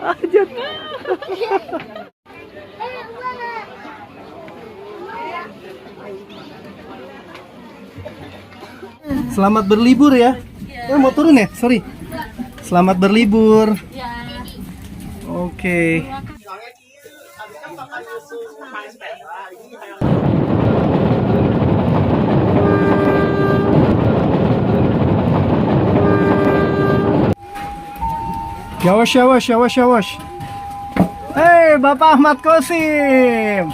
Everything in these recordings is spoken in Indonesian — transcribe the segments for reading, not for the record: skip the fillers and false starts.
Ajat. Selamat berlibur ya. Mau turun ya? Sorry. Selamat berlibur. Oke. Yawas, yawas, yawas, yawas. Hei, Bapak Ahmad Kosim.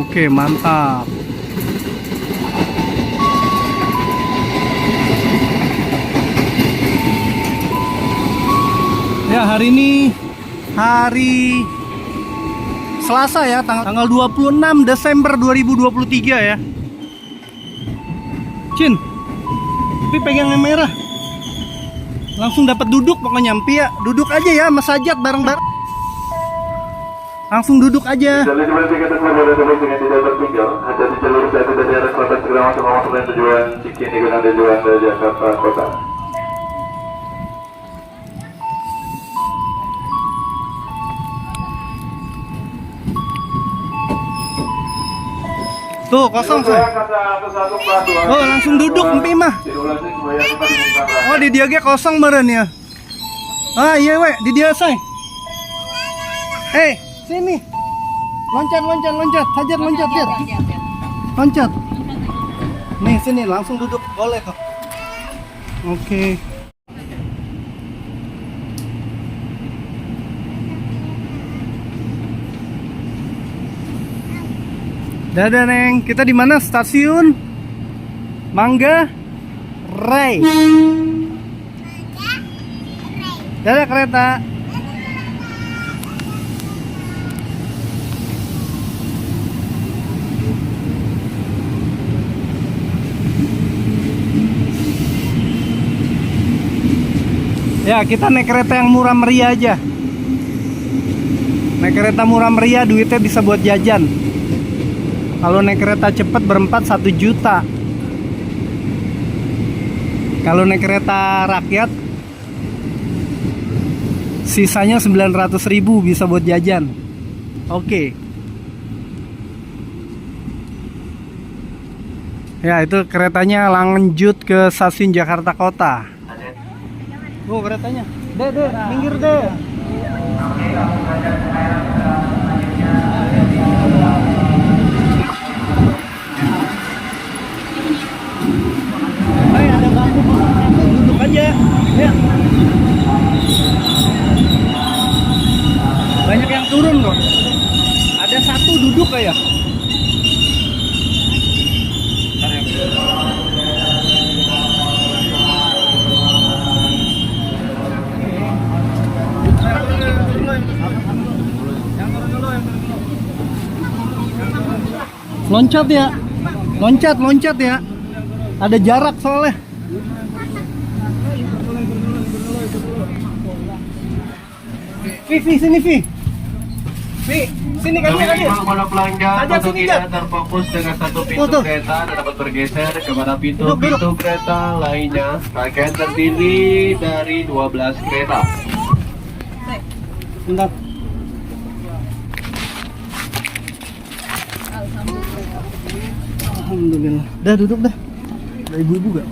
Oke, mantap. Ya, hari ini hari Selasa ya, tanggal 26 Desember 2023 ya. Cin, Pi pegang yang merah. Langsung dapat duduk pokoknya, Pi ya. Duduk aja ya, Mas Sajat bareng-bareng. Langsung duduk aja. Jalur seperti kata keluar dari dengan tidak tertinggal. Ada di jalur satu dari arah selatan segera masuk tujuan Cikini dengan tujuan dari Jakarta Kota. Tuh kosong saya. Oh langsung duduk Empi mah. Oh di dia ge kosong meren ya. Ah iya we di dia say. Hei sini. Loncat loncat loncat. Hajar loncat lihat. Loncat. Nih sini langsung duduk boleh kok. Oke. Dadah Neng, kita di mana? Stasiun Mangga Rai. Dadah kereta. Ya kita naik kereta yang murah meriah aja. Naik kereta murah meriah duitnya bisa buat jajan. Kalau naik kereta cepat berempat 1 juta. Kalau naik kereta rakyat sisanya 900.000 bisa buat jajan. Oke. Ya itu keretanya lanjut ke stasiun Jakarta Kota. Oh keretanya. Deh, minggir deh. Ada bangku duduk aja ya. Banyak yang turun kok. Ada 1 duduk kayak. Loncat ya. Loncat ya. Ada jarak soalnya. Vi, sini Vi. Vi, sini kaki. Para pelanggan Ajak untuk sini, tidak Jak. terfokus dengan satu pintu kereta dan dapat bergeser kepada pintu kereta lainnya. Rangkaian terdiri dari 12 kereta. Bentar. Alhamdulillah. Dah duduk dah. Ada ibu-ibu gak?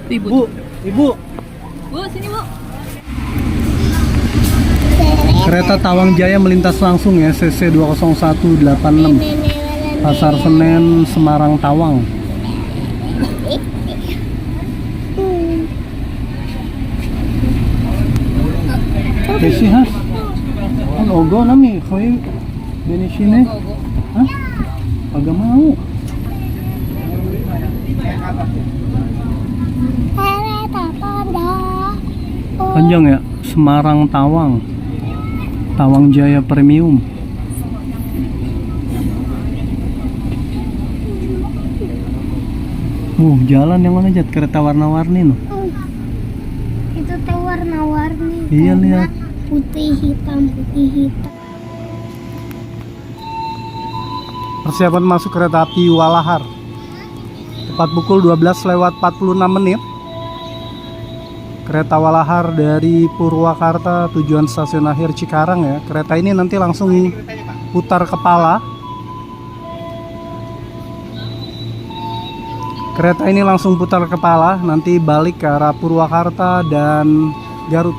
Ibu. Bu, sini Bu. Kereta Tawang Jaya melintas langsung ya, CC 20186. Pasar Senen, Semarang Tawang. Kesi has. Kan ogo nami, koi beni sini. Hah? Agak mau. Panjang ya, Semarang Tawang. Tawang Jaya Premium. Jalan yang mana Jat? Kereta warna-warni no. Itu teh warna-warni. Iya lihat. Putih hitam. Persiapan masuk kereta api Walahar. Tepat pukul 12:46. Kereta Walahar dari Purwakarta tujuan stasiun akhir Cikarang ya. Kereta ini nanti langsung putar kepala. Kereta ini langsung putar kepala, nanti balik ke arah Purwakarta dan Garut.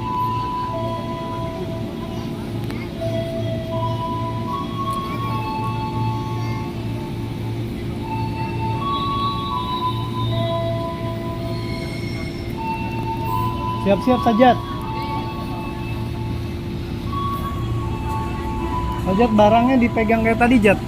Siap-siap Sajat. Sajat barangnya dipegang kayak tadi, Jat.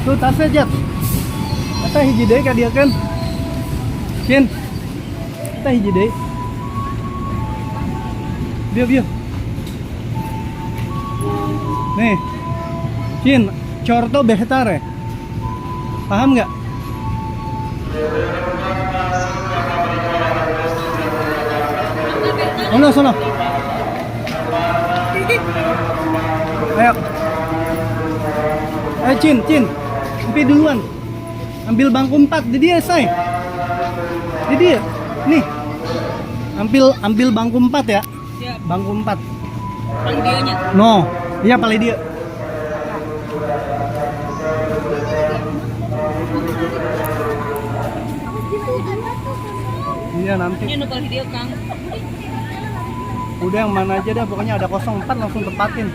Tuh tasnya, Jat. Kita hiji deui ka dieu kan. Cin. Kita hiji deui. Biar. Nih, Cin, corto behtar ya. Paham nggak? Sono. Ayo. Cin. Sampai duluan. Ambil bangku 4 di dia, say. Di dia. Nih. Ambil bangku 4 ya. Bangku 4. Paling dianya. No, iya paling dia. Iya nanti. Ini paling dia Kang. Udah yang mana aja dah, pokoknya ada 04 langsung tempatin.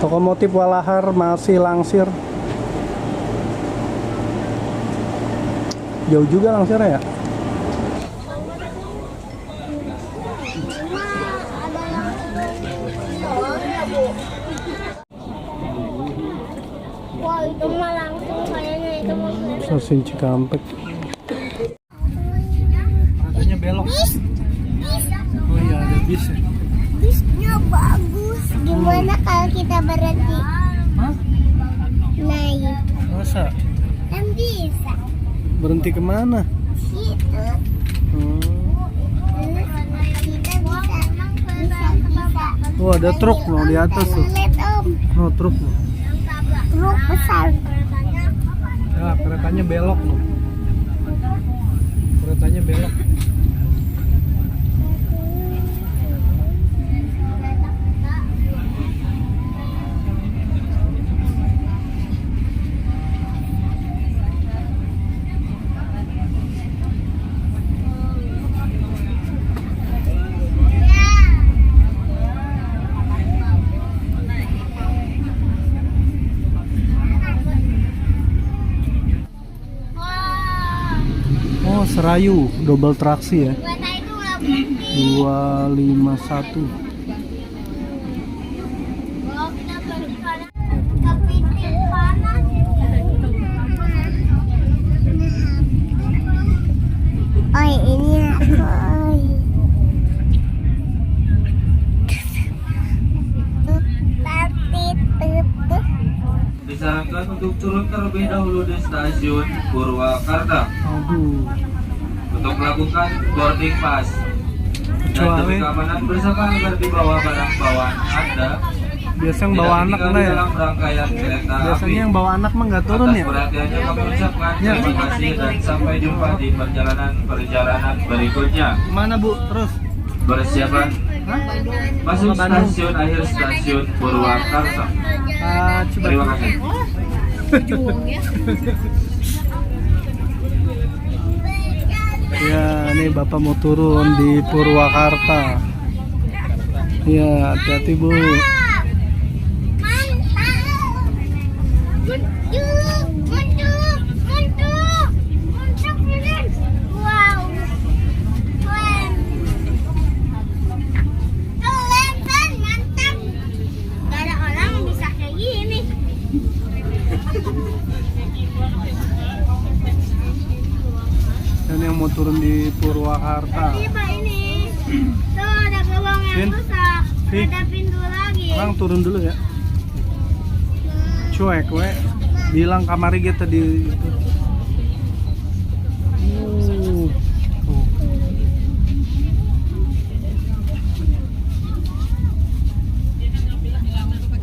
Lokomotif Walahar masih langsir. Jauh juga langsirnya ya. Wah, itu mah langsung kayaknya itu mau Stasiun Cikampek. Katanya belok. Oh iya ada bis ya. bisnya bagus. Gimana kalau kita berhenti? Hah? Naik. Masa? Kan bisa. Berhenti kemana? Situ. Hmm. Kita bisa. Oh ada truk loh di atas tuh. Lihat om. Oh truk loh. Truk besar. Ya keretanya belok loh. Keretanya belok. Oh Serayu double traksi ya. 251. Oh ini aku. Disarankan untuk turun terlebih dahulu di stasiun Purwakarta Aduh. untuk melakukan boarding pass. Dan Kecuali demi keamanan bersama agar dibawa barang bawaan Anda. biasa yang bawa anak tidak enggak ya? dalam rangkaian kereta Biasanya api. yang bawa anak mah nggak turun Atas ya? perhatiannya kami ucapkan Ya. terima kasih dan sampai jumpa di perjalanan berikutnya. Mana Bu? Terus? Bersiapan Hah? masuk Ke Bandung. stasiun akhir stasiun Purwakarta. Coba. Terima kasih. Ya, nih Bapak mau turun di Purwakarta. Ya, hati-hati Bu. Wow. Keren. Purwakarta. Tiba ini. Tuh ada gerbang Vin. yang rusak. Vin. Ada pintu lagi. Orang turun dulu ya. Cuek we. Bilang kamari kita tadi itu. Tuh.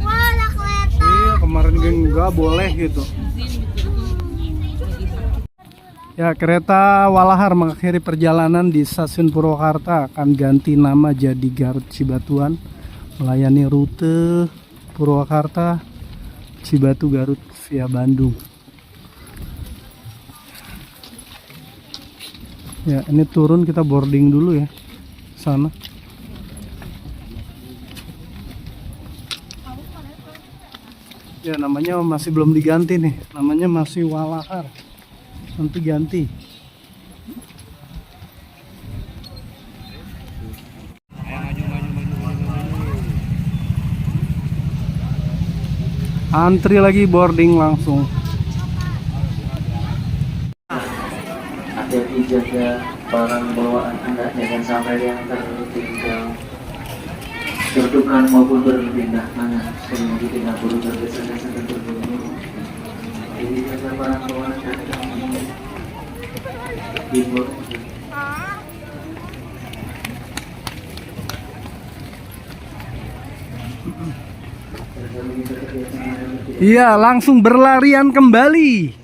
Wah, ada kereta. Iya, kemarin gue nggak boleh gitu. Ya, kereta Walahar mengakhiri perjalanan di stasiun Purwakarta, akan ganti nama jadi Garut Cibatuan, melayani rute Purwakarta, Cibatu, Garut via Bandung. Ya, ini turun, kita boarding dulu ya sana. Ya, namanya masih belum diganti nih, namanya masih Walahar. Nanti ganti. Antri lagi boarding langsung. Hati-hati jaga barang bawaan Anda, jangan sampai yang tertinggal. Kedudukan maupun berpindah tangan sebelum tidak perlu tergesa-gesa dan terburu-buru. Jadi jaga barang bawaan Anda di bawah. Iya, langsung berlarian kembali.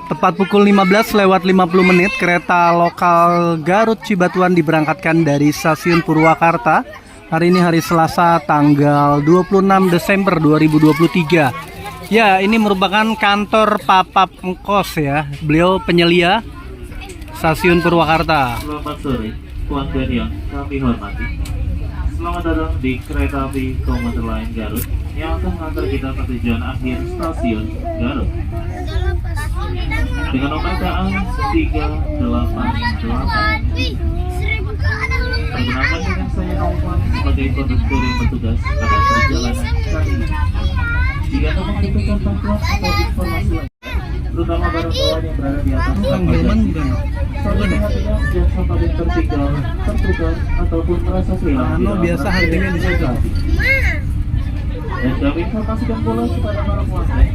Tepat pukul 15:50 kereta lokal Garut Cibatuan diberangkatkan dari stasiun Purwakarta. Hari ini hari Selasa tanggal 26 Desember 2023. Ya, ini merupakan kantor Papap Engkos ya. Beliau penyelia stasiun Purwakarta. Selamat sore, keluarga yang kami hormati. Selamat datang di kereta api komuter lain Garut yang akan mengantar kita ke tujuan akhir stasiun Garut. Dengan nomor KA 388. Perkenalkan dengan saya Novan sebagai konduktor yang bertugas pada perjalanan kali ini. Jika Anda membutuhkan bantuan atau informasi lain, terutama barang bawaan yang berada di atas kapal perhatikan jangan sampai tertinggal, tertukar ataupun merasa kehilangan. Biasa harganya di situ. Dan kami informasikan pula kepada para pelanggan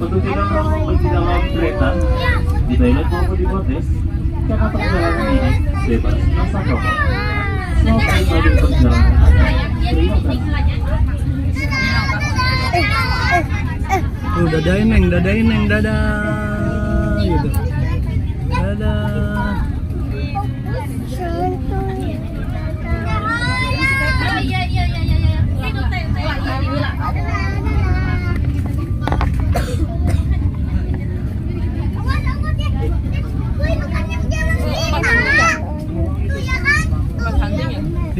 untuk tidak merokok di dalam kereta, di toilet maupun di botes, karena perjalanan ini bebas asap rokok. Selamat menikmati perjalanan Anda. Terima kasih. Tuh, dadain neng, dadah gitu. Dadah.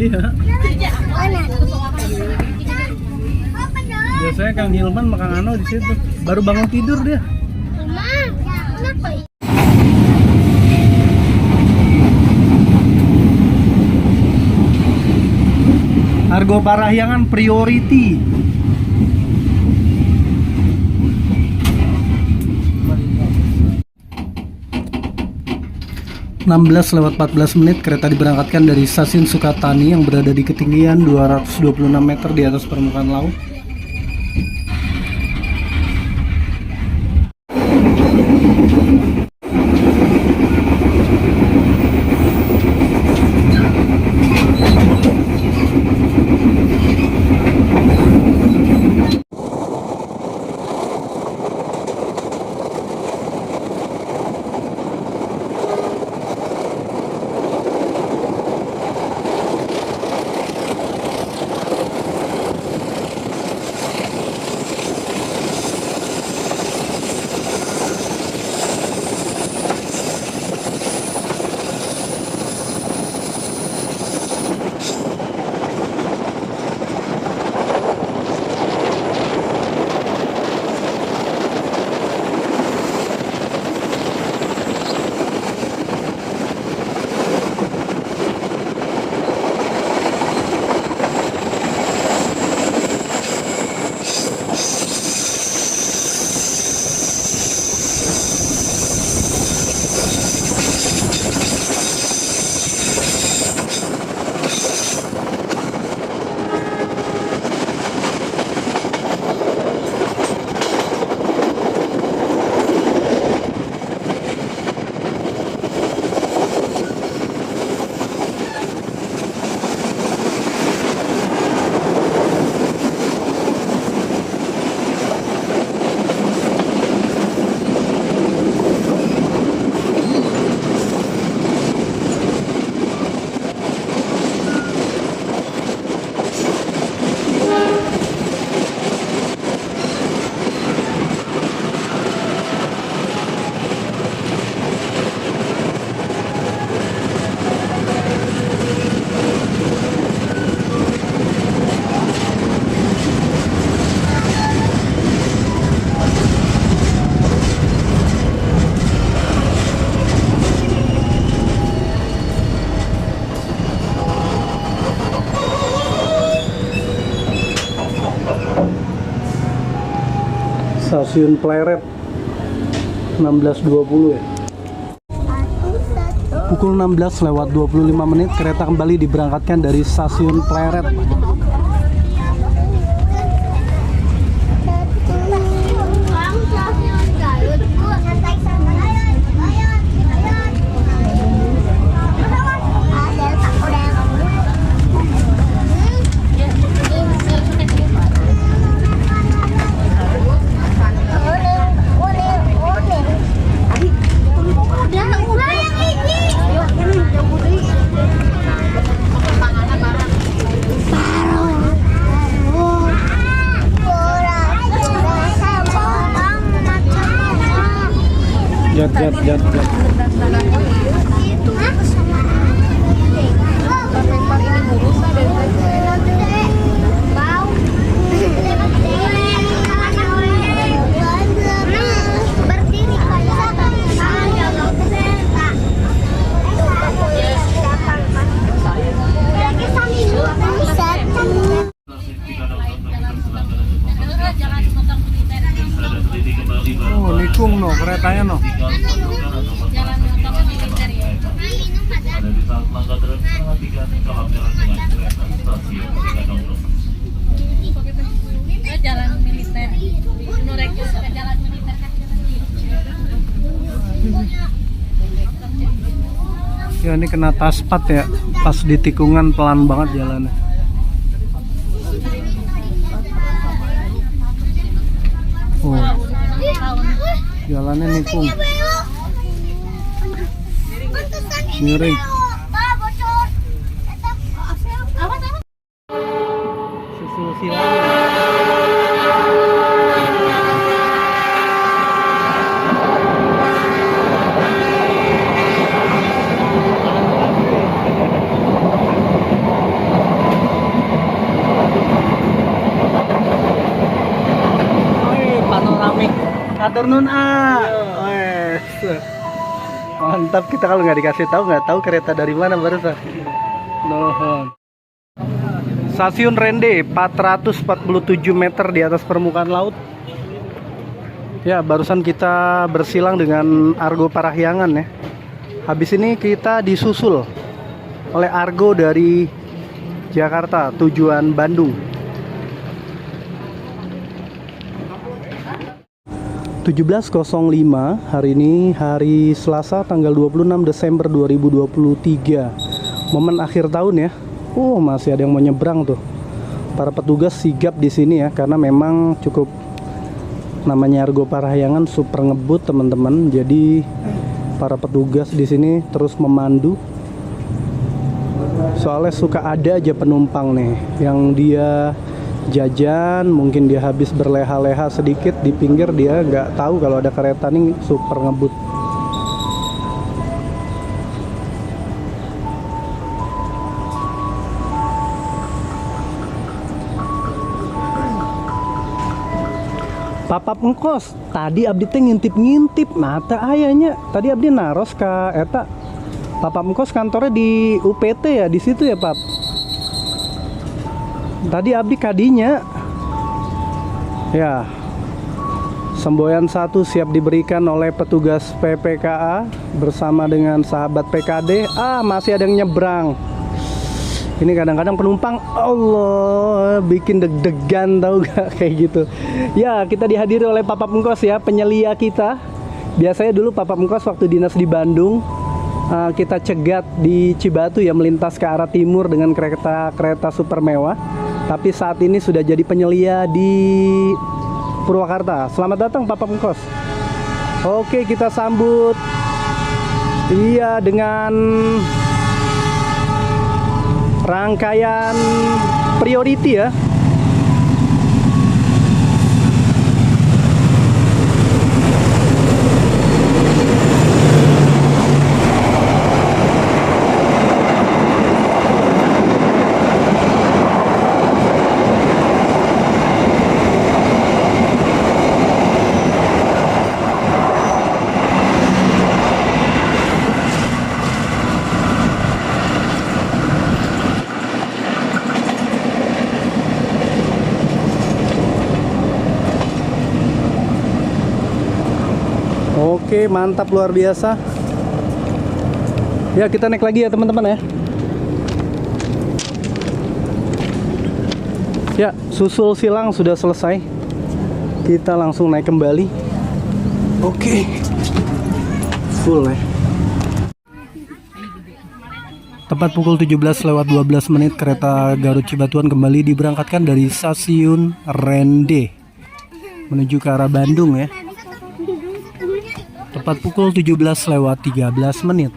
Iya. Biasanya Kang Hilman sama Kang Ano di situ. Baru bangun tidur dia. Argo Parahyangan priority. (16:14) kereta diberangkatkan dari stasiun Sukatani yang berada di ketinggian 226 meter di atas permukaan laut. Stasiun Pleret 16.20 ya. Pukul 16 lewat 25 menit kereta kembali diberangkatkan dari Stasiun Pleret. Jat. Oh, nikung no keretanya no. Ada di saat langkah terus perhatikan kalau jalan dengan kereta stasiun Cigadong. Jalan militer. Nurek jalan militer kan. Ya ini kena taspat ya, pas di tikungan pelan banget jalannya. Oh, jalannya nikung. Miring. Susul silang. Panoramik Katurnon wes mantap. Kita kalau nggak dikasih tahu nggak tahu kereta dari mana barusan. Nohon. Stasiun Rende 447 meter di atas permukaan laut. Ya, barusan kita bersilang dengan Argo Parahyangan ya. Habis ini kita disusul oleh Argo dari Jakarta tujuan Bandung. 17.05 hari ini hari Selasa tanggal 26 Desember 2023. Momen akhir tahun ya. Masih ada yang mau nyebrang tuh. Para petugas sigap di sini ya karena memang cukup namanya Argo Parahyangan super ngebut teman-teman. Jadi para petugas di sini terus memandu. Soalnya suka ada aja penumpang nih yang dia jajan, mungkin dia habis berleha-leha sedikit di pinggir, dia nggak tahu kalau ada kereta nih super ngebut. Papap engkos, tadi abdi teh ngintip-ngintip mata ayahnya. Tadi abdi naros ka eta. Papap engkos kantornya di UPT ya, di situ ya, Pap. Tadi abdi kadinya. Ya. Semboyan 1 siap diberikan oleh petugas PPKA bersama dengan sahabat PKD. Masih ada yang nyebrang. Ini kadang-kadang penumpang Allah bikin deg-degan, tahu gak kayak gitu. Ya, kita dihadiri oleh Papap Engkos ya, penyelia kita. Biasanya dulu Papap Engkos waktu dinas di Bandung, kita cegat di Cibatu ya, melintas ke arah timur dengan kereta super mewah. Tapi saat ini sudah jadi penyelia di Purwakarta. Selamat datang Papap Engkos. Oke, kita sambut. Iya, dengan rangkaian priority ya. Oke, mantap, luar biasa. Ya, kita naik lagi ya teman-teman ya. Ya, susul silang sudah selesai. Kita langsung naik kembali. Oke. Full ya. Tepat pukul 17:12 kereta Garut Cibatuan kembali diberangkatkan dari stasiun Rende menuju ke arah Bandung ya. Tepat pukul 17:13.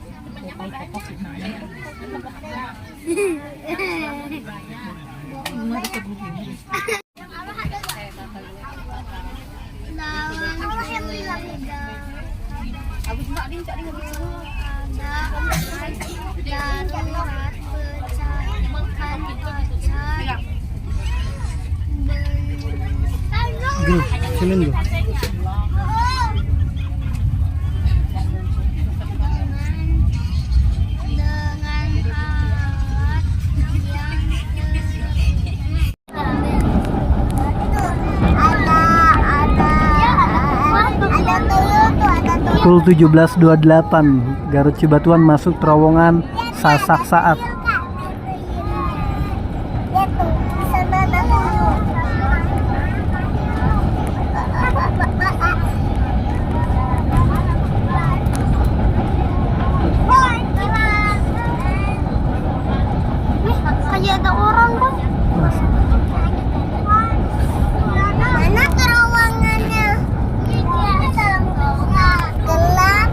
Sini dulu. Pukul 17:28 Garut Cibatuan masuk terowongan Sasak Saat. Kayak ada orang bang. Mana terowongannya? Gelap.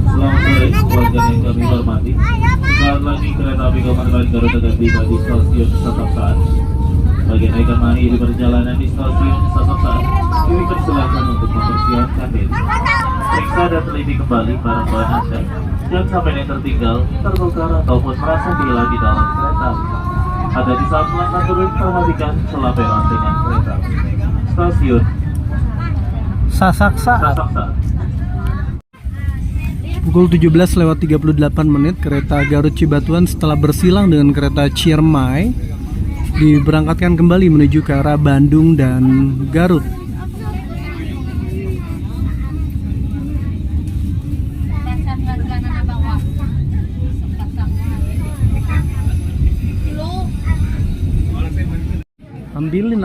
Selamat sore warga yang kami hormati. Saat lagi kereta api Komuter Garut akan tiba di stasiun Sasak Saat. Bagi yang akan menemani di perjalanan di stasiun Sasak Saat, kami persilakan untuk mempersiapkan diri. Periksa dan teliti kembali barang-barang Anda. Jangan sampai yang tertinggal, tertukar ataupun merasa hilang di dalam kereta. Ada di saat melangkah turun, perhatikan selaberan dengan kereta. Stasiun Sasak Saat. Sasak Saat. Pukul 17:38 kereta Garut Cibatuan setelah bersilang dengan kereta Ciremai diberangkatkan kembali menuju ke arah Bandung dan Garut.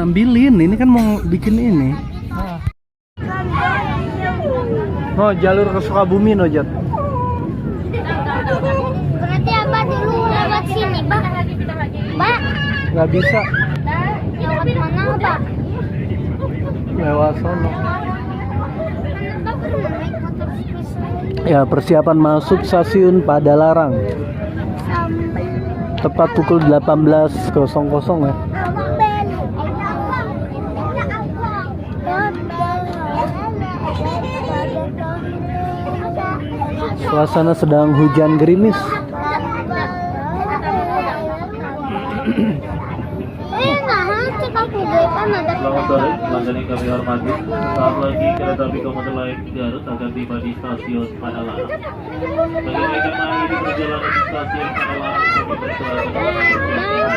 Ambilin, ini kan mau bikin ini. Oh, jalur ke Sukabumi no, Jat. Berarti apa dulu lewat sini, Pak? Pak? Nggak bisa. Lewat mana, Pak? Lewat sono. Kenapa pernah naik motor spesial? Ya, persiapan masuk stasiun Padalarang. Tepat pukul 18:00 ya. Suasana sedang hujan gerimis. Selamat sore, pelanggan yang kami hormati. Saat lagi kereta api Komuter Lain Garut akan tiba di stasiun Padalarang. Bagi yang akan menemani di perjalanan di stasiun Padalarang, kami persilakan untuk mempersiapkan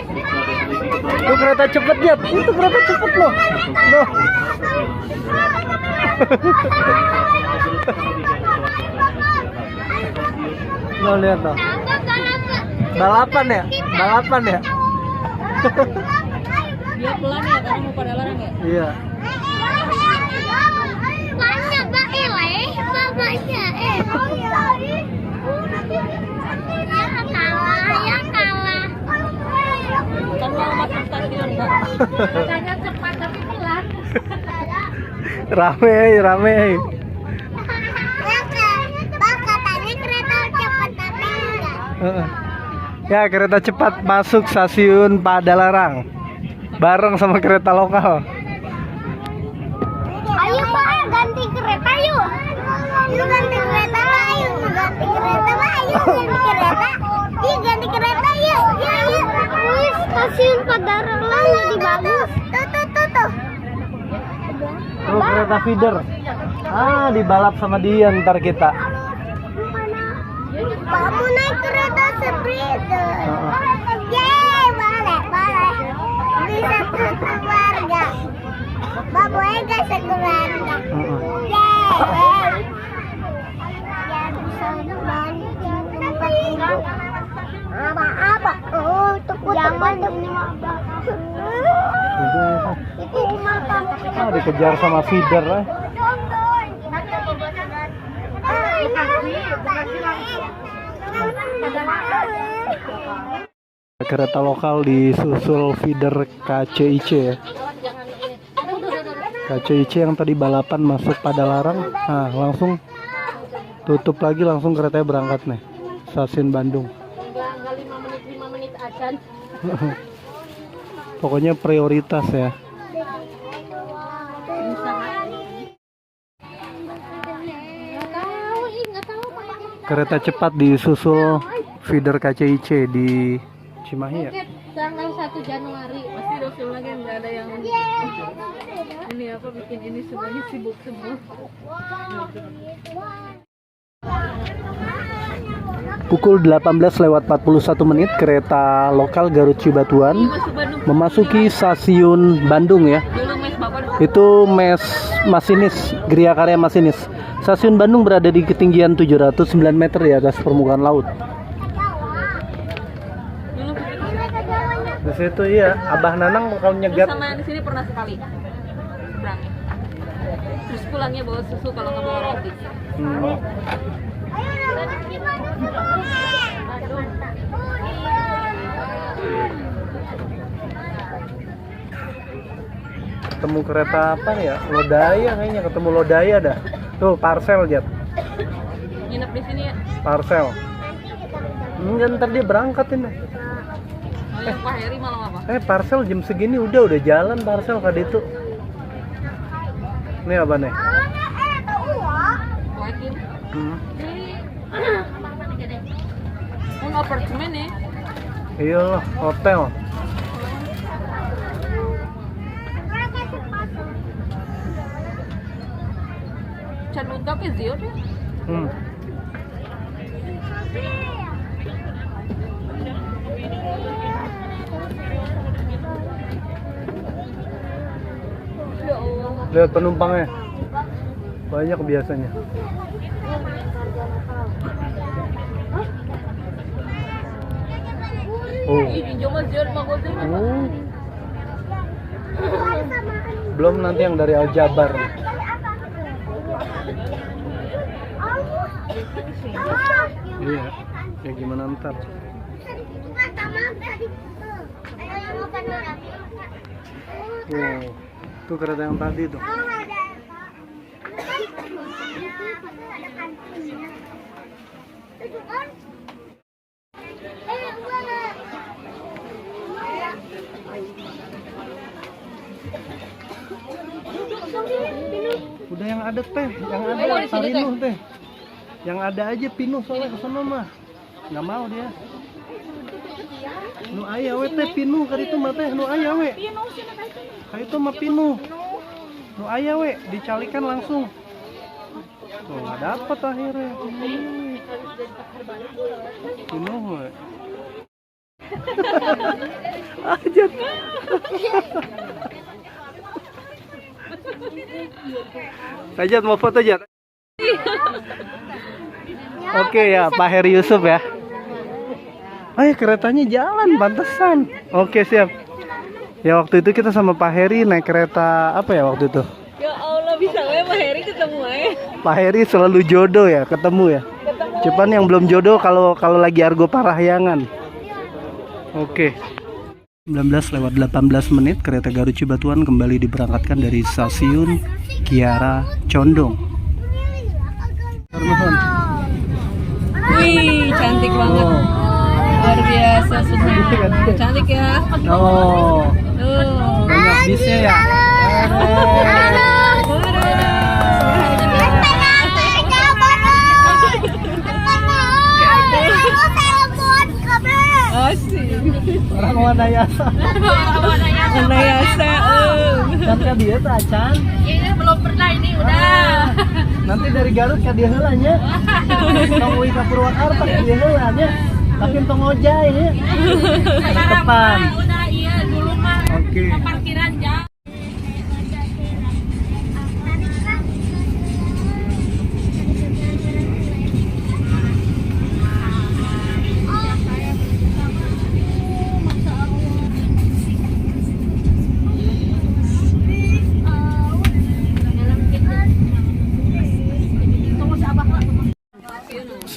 periksa dan teliti kembali. Itu kereta cepet, Jat. Itu kereta cepet loh. Loh. Lo lihat loh. Balapan ya? Dia pelan ya karena mau pada larang ya. Iya. Banyak banget mamanya ya kalah. Kan mau masuk stasiun Pak. Katanya cepat tapi pelan. Rame. Bang, katanya kereta cepat tapi enggak. Ya, kereta cepat masuk stasiun Padalarang bareng sama kereta lokal. Ayo Pak, ganti kereta yuk. Yuk ganti kereta Pak, yuk ganti kereta Pak, yuk ganti kereta. Yuk ganti kereta yuk. Yuk. Wih, stasiun Padalarang lebih bagus. Tuh. Tuh kereta feeder. Ah, dibalap sama dia ntar kita. Kamu naik kereta sepeda. Yeay, boleh. Bisa sekeluarga. Baboy gak sekeluarga. Yeay. Ya bisa bantu. Apa? Oh, jangan demi itu makan. Ah, dikejar sama feeder. Kereta lokal disusul feeder KCIC ya. KCIC yang tadi balapan masuk pada larang, nah langsung tutup lagi, langsung keretanya berangkat nih, stasiun Bandung. Enggak 5 menit acan. Pokoknya prioritas ya. Kereta cepat disusul feeder KCIC di Cimahi ya. Tanggal 1 Januari Pasti dosen lagi nggak ada yang ini apa bikin ini semuanya sibuk semua. Pukul 18:41 kereta lokal Garut Cibatuan memasuki stasiun Bandung ya. Dulu mes bapak Itu mes masinis, Gria Karya Masinis. Stasiun Bandung berada di ketinggian 709 meter di atas permukaan laut. dulu Di situ iya, Abah Nanang kalau nyegat. sama yang di sini pernah sekali seberangnya. Terus pulangnya bawa susu kalau nggak bawa roti. Ketemu kereta apa nih ya? Lodaya kayaknya, ketemu Lodaya dah. Tuh, parcel Jat. Nginep di sini ya. Parcel. Enggak, ntar dia berangkat ini. Oh, yang Pak Heri malam apa? Parcel jam segini udah jalan parcel kali itu. Ini apa nih? Kuetin. Hmm. Oh, apartemen ya. Iya lah, hotel. Can unta ke zio deh. Ya Allah. Lihat penumpangnya. Banyak biasanya. Oh. Ini cuma zio magosin. Oh. Belum nanti yang dari Aljabar. Iya, ya gimana ntar? Wow, tuh kereta yang tadi tuh. Udah yang ada teh, yang ada Sarino teh. Yang ada aja pinuh soalnya kesana mah. Nggak mau dia. Nu aya we teh pinuh ka ditu mah teh nu aya we. Ka itu mah pinuh. Nu aya we dicalikan langsung. Tuh nggak dapat akhirnya. Pinuh we. Aja. Sajat mau foto Jat? Oke ya, Pak Heri Yusuf ya. Keretanya jalan, pantesan. Oke siap. Ya waktu itu kita sama Pak Heri naik kereta apa ya waktu itu? Ya Allah, bisa nggak Pak Heri ketemu aja? Pak Heri selalu jodoh ya, ketemu ya. Cuman yang belum jodoh kalau lagi Argo Parahyangan. Oke. 19:18 kereta Garut Cibatuan kembali diberangkatkan dari stasiun Kiara Condong. Wih, cantik banget. Luar biasa semua. Cantik ya. Oh, Tuh. banyak bisnya ya. Asik. Orang Wanayasa. Wanayasa. Kan ka dia tuh acan. Ini belum pernah ini udah. Nanti dari Garut ka dia heula nya. Tong uwi ka Purwakarta ka dia heula nya. Tapi tong ojai nya. Depan. Udah iya dulu mah. Oke. Parkiran jauh.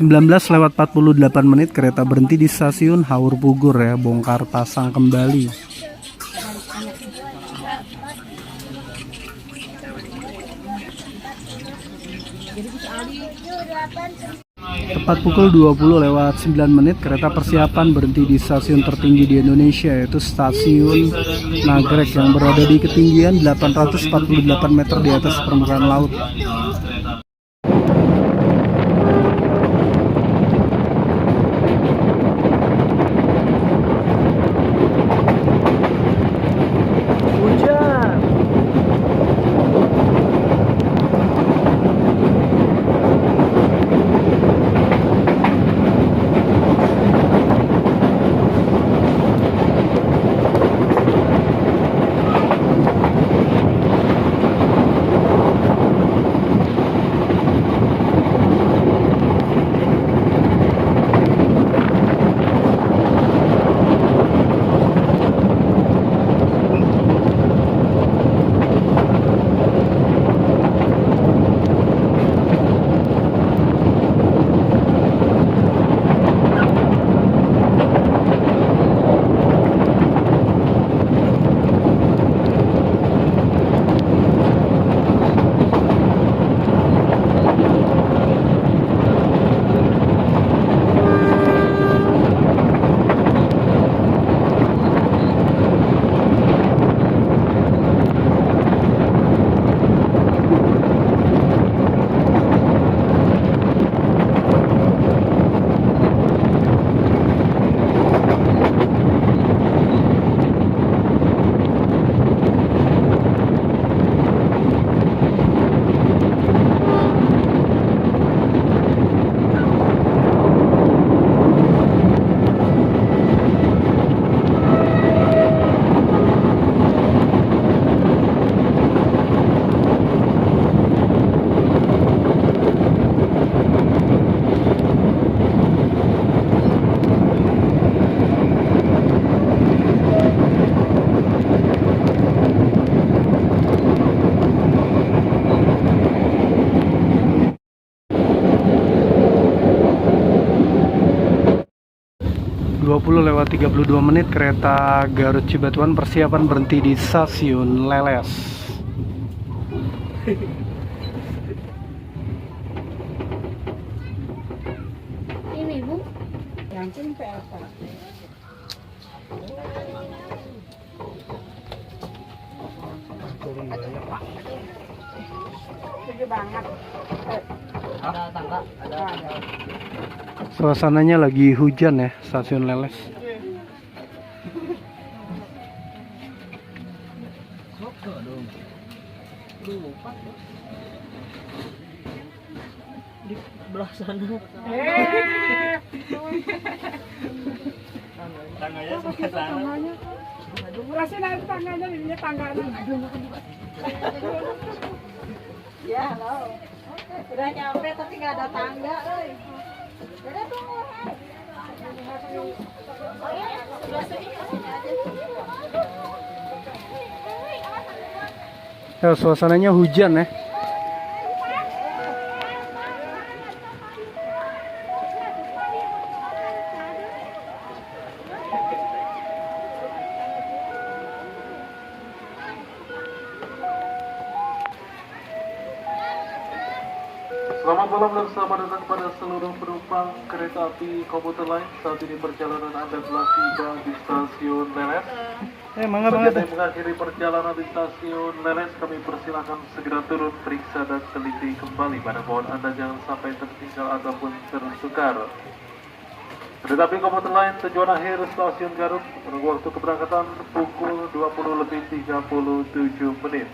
Belas lewat 48 menit kereta berhenti di stasiun Haur Pugur ya, bongkar pasang kembali. Tepat pukul 20 lewat 9 menit kereta persiapan berhenti di stasiun tertinggi di Indonesia, yaitu stasiun Nagrek yang berada di ketinggian 848 meter di atas permukaan laut. Hujan. Lewat 32 menit kereta Garut Cibatuan persiapan berhenti di stasiun Leles. Ini Bu, yang PLK. Gede banget. Ada tangga, ada. Suasananya lagi hujan ya, stasiun Leles. Di belah sana. Tangganya sampai sana. Rasin air tangganya, ini tangganya. Ya, halo. Udah nyampe tapi nggak ada tangga, euy. Udah tunggu. Ya, suasananya hujan ya. Selamat malam dan selamat datang pada seluruh penumpang kereta api komuter lain. Saat ini perjalanan Anda telah tiba di stasiun Leles. Mangga Bagi Anda banget. yang mengakhiri perjalanan di stasiun Leles, kami persilakan segera turun, periksa dan teliti kembali. Pada mohon Anda jangan sampai tertinggal ataupun tertukar. Kereta api komuter lain tujuan akhir stasiun Garut menunggu waktu keberangkatan pukul 20:37.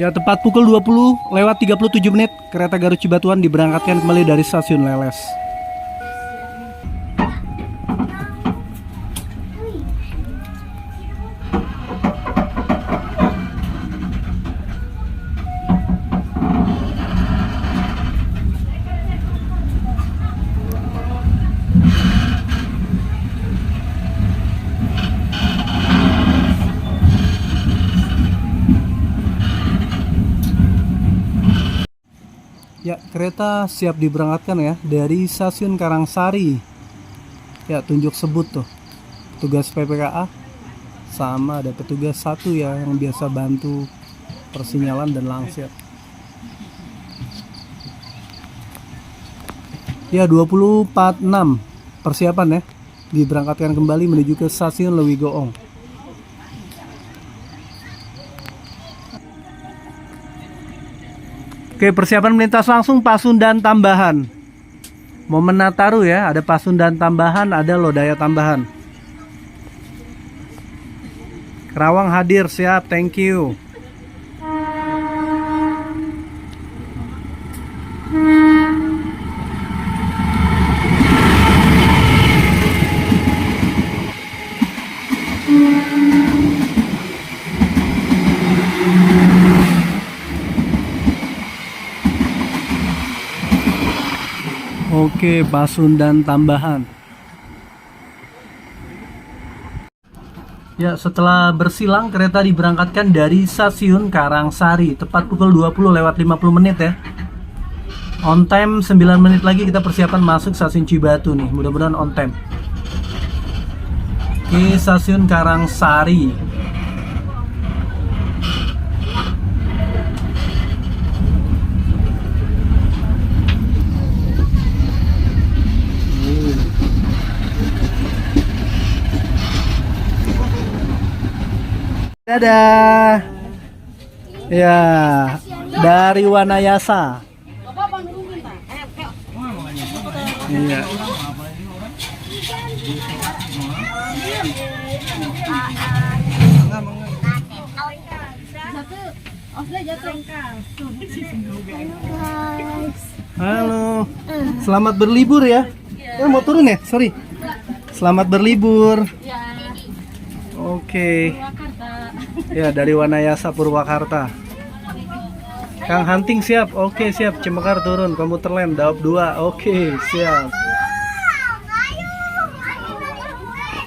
Ya, tepat pukul 20:37, kereta Garut Cibatuan diberangkatkan kembali dari stasiun Leles. Ya, kereta siap diberangkatkan ya dari stasiun Karangsari. Ya, tunjuk sebut tuh petugas PPKA, sama ada petugas satu ya yang biasa bantu persinyalan dan langsir. Ya, 20.46 persiapan ya, diberangkatkan kembali menuju ke stasiun Lewi Goong. Oke, persiapan melintas langsung Pasundan tambahan. Momen Nataru ya, ada Pasundan tambahan, ada Lodaya tambahan. Kerawang hadir, siap, thank you. Oke, Pasundan tambahan. Ya, setelah bersilang kereta diberangkatkan dari stasiun Karangsari tepat pukul 20:50 ya. On time 9 menit lagi kita persiapan masuk stasiun Cibatu nih. Mudah-mudahan on time. Oke, stasiun Karangsari. Dadah. Ya, dari Wanayasa. Iya. Halo. Selamat berlibur ya. Mau turun ya? Sorry. Selamat berlibur. Oke. Ya, dari Wanayasa Purwakarta. Kang Hunting siap. Oke, siap. Cemekar turun. Komuter lain Daop 2. Oke, siap.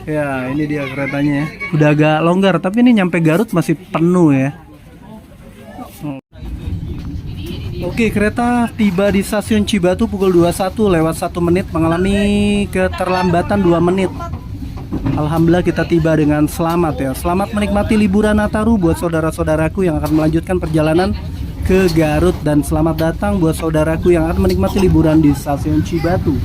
Ya, ini dia keretanya ya. Udah agak longgar, tapi ini nyampe Garut masih penuh ya. Oke, kereta tiba di stasiun Cibatu pukul 21:01 mengalami keterlambatan 2 menit. Alhamdulillah kita tiba dengan selamat ya. Selamat menikmati liburan Nataru buat saudara-saudaraku yang akan melanjutkan perjalanan ke Garut, dan selamat datang buat saudaraku yang akan menikmati liburan di stasiun Cibatu.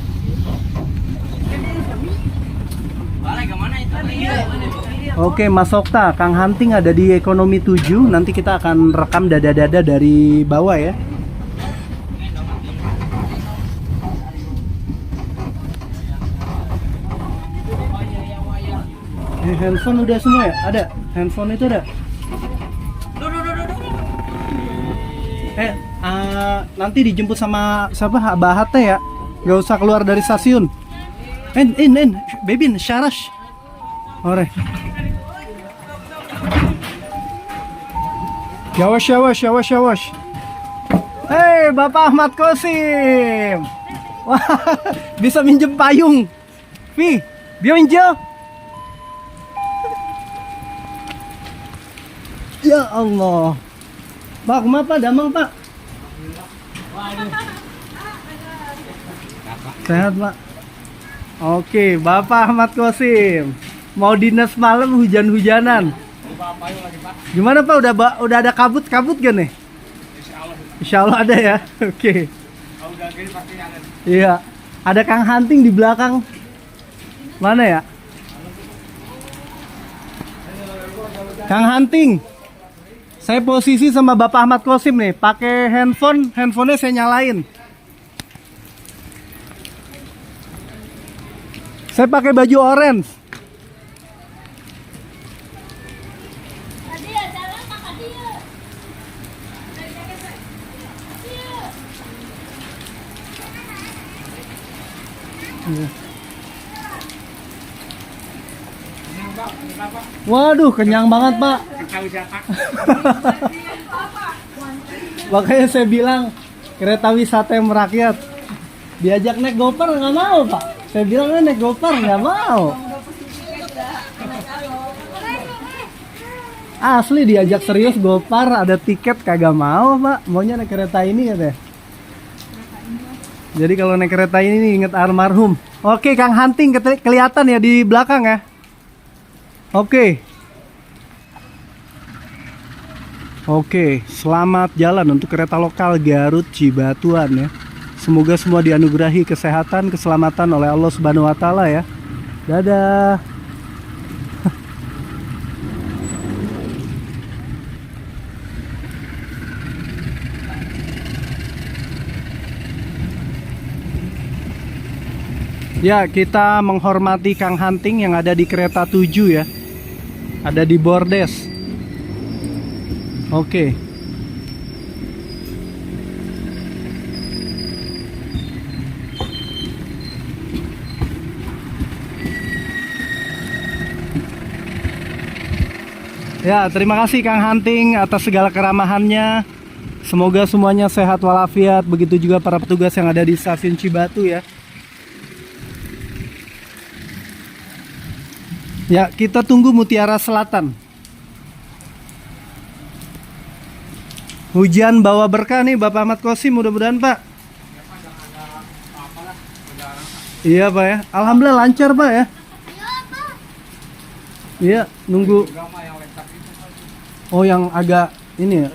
Oke, Mas Okta, Kang Hunting ada di ekonomi 7. Nanti kita akan rekam dada-dada dari bawah ya. Handphone udah semua ya? Ada? Handphone itu ada? Nanti dijemput sama siapa? Abah Hate ya? Gak usah keluar dari stasiun. In, Bebin, Syarash. Ore. Yawash. Hei, Bapak Ahmad Kosim. Wah, bisa minjem payung. Pi, bionjo. Ya Allah. Pak, kenapa damang Pak? Sehat Pak. Oke, Bapak Ahmad Kosim. Mau dinas malam hujan-hujanan. Gimana Pak? Udah ada kabut gak nih? Insya Allah ada ya. Oke. Iya. Ada Kang Hunting di belakang. Mana ya? Kang Hunting. Saya posisi sama Bapak Ahmad Kosim nih, pakai handphonenya saya nyalain. Saya pakai baju orange. Waduh, kenyang banget, Pak. Makanya saya bilang kereta wisata yang merakyat. Diajak naik gopar nggak mau, Pak. Saya bilang naik gopar nggak mau. Asli diajak serius gopar, ada tiket kagak mau, Pak. Maunya naik kereta ini katanya. Jadi kalau naik kereta ini inget almarhum. Oke, Kang Hunting kelihatan ya di belakang ya. Oke, selamat jalan untuk kereta lokal Garut Cibatuan ya. Semoga semua dianugerahi kesehatan, keselamatan oleh Allah Subhanahu wa taala ya. Dadah. Ya, kita menghormati Kang Hunting yang ada di kereta 7 ya. Ada di bordes. Oke. Ya, terima kasih Kang Hunting atas segala keramahannya. Semoga semuanya sehat walafiat. Begitu juga para petugas yang ada di stasiun Cibatu ya. Ya, kita tunggu Mutiara Selatan. Hujan bawa berkah nih Bapak Ahmad Kosim, mudah-mudahan Pak. Iya Pak ya, alhamdulillah lancar Pak ya. Iya, nunggu. Oh yang agak ini ya.